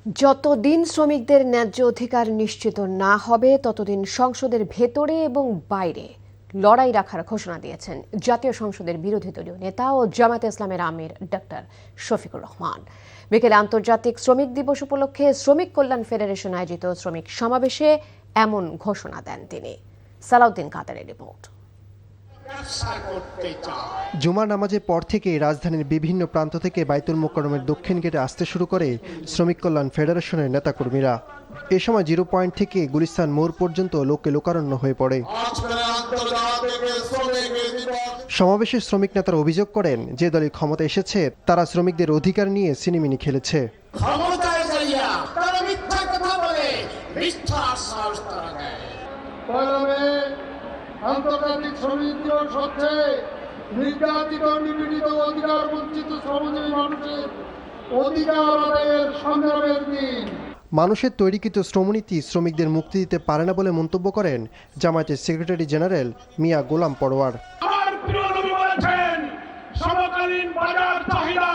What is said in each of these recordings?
যতদিন শ্রমিকদের ন্যায্য অধিকার নিশ্চিত না হবে ততদিন সংসদের ভেতরে এবং বাইরে লড়াই রাখার ঘোষণা দিয়েছেন জাতীয় সংসদের বিরোধী দলীয় নেতা ও জামায়াতে ইসলামের আমির ডক্টর শফিকুর রহমান। বিকেলে আন্তর্জাতিক শ্রমিক দিবস উপলক্ষে শ্রমিক কল্যাণ ফেডারেশন আয়োজিত শ্রমিক সমাবেশে এমন ঘোষণা দেন তিনি। সালাউদ্দিন কাদেরের রিপোর্ট। জুমার নামাজের পর থেকে রাজধানীর বিভিন্ন প্রান্ত থেকে বাইতুল মোকাররমের দক্ষিণ গেটে আসতে শুরু করে শ্রমিক কল্যাণ ফেডারেশনের নেতাকর্মীরা। এ সময় 0 পয়েন্ট থেকে গুলিস্তান মোড় পর্যন্ত লোকে লোকারণ্য হয়ে পড়ে। সমাবেশে শ্রমিক নেতারা অভিযোগ করেন, যে দলই ক্ষমতা এসেছে তারা শ্রমিকদের অধিকার নিয়ে সিনেমিনি খেলেছে। আন্তর্জাতিক শ্রমিক দিবস হচ্ছে নির্যাতিত নিপীড়িত অধিকার বঞ্চিত শ্রমজীবী মানুষের অধিকার আদায়ের সংগ্রামের দিন। মানুষের তৈরিকৃত শ্রমনীতি শ্রমিকদের মুক্তি দিতে পারে না বলে মন্তব্য করেন জামায়াতের সেক্রেটারি জেনারেল মিয়া গোলাম পরোয়ার। সমকালীন বাজার চাহিদা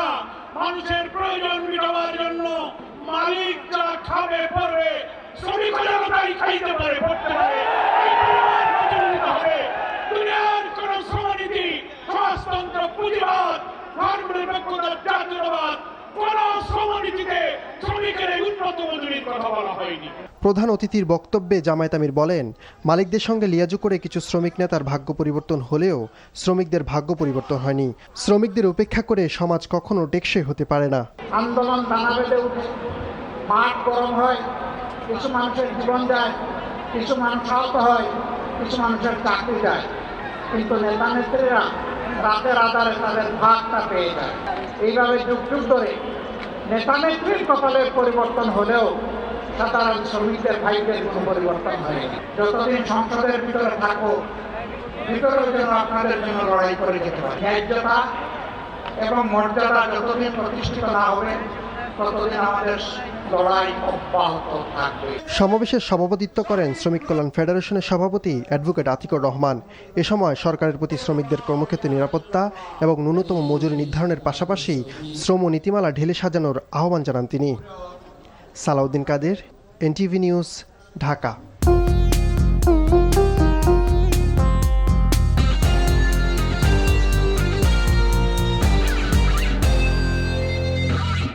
মানুষের প্রয়োজন মেটাবার জন্য মালিক যারা খাবে পড়বে শ্রমিকরাও তাই খাইতে পারে পড়তে পারে। দুনিয়ার কোন শ্রমনীতি সমাজতন্ত্র পুঁজিবাদ ধর্মনিরপেক্ষতা জাতীয়তাবাদ কোন শ্রমনীতিতে শ্রমিকের উন্নত মজুরির কথা বলা হয়নি। প্রধান অতিথির বক্তব্যে জামায়াত আমির বলেন, মালিকদের সঙ্গে লিয়াজু করে কিছু শ্রমিক নেতার ভাগ্য পরিবর্তন হলেও শ্রমিকদের ভাগ্য পরিবর্তন হয়নি। শ্রমিকদের উপেক্ষা করে সমাজ কখনো টেকসই হতে পারে না। আন্দোলন দানা বেঁধে উঠে মাঠ গরম হয়, কিছু মানুষের জীবন যায়, কিছু মানুষ আহত হয়, কিছু মানুষের চাকরি যায়, কিন্তু নেতা নেত্রীরা রাতের আধারে তাদের ভাগটা পেয়ে যায়। এইভাবে যুগ যুগ ধরে নেতা নেত্রীর কপালের পরিবর্তন হলেও সাধারণ শ্রমিকদের ভাইদের কোনো পরিবর্তন হয়নি। যতদিন সংসদের ভিতরে থাকবো, ভিতরের জন্য আপনাদের জন্য লড়াই করে যেতে পারে। ন্যায্যতা এবং মর্যাদা যতদিন প্রতিষ্ঠিত না হবে ততদিন আমাদের লড়াই অব্যাহত থাকবে। সমাবেশের সভাপতিত্ব করেন শ্রমিক কল্যাণ ফেডারেশনের সভাপতি অ্যাডভোকেট আতিকুর রহমান। এ সময় সরকারের প্রতি শ্রমিকদের কর্মক্ষেত্রে নিরাপত্তা এবং ন্যূনতম মজুরি নির্ধারণের পাশাপাশি শ্রম নীতিমালা ঢেলে সাজানোর আহ্বান জানান তিনি। সালাউদ্দিন কাদের, এনটিভি নিউজ, ঢাকা।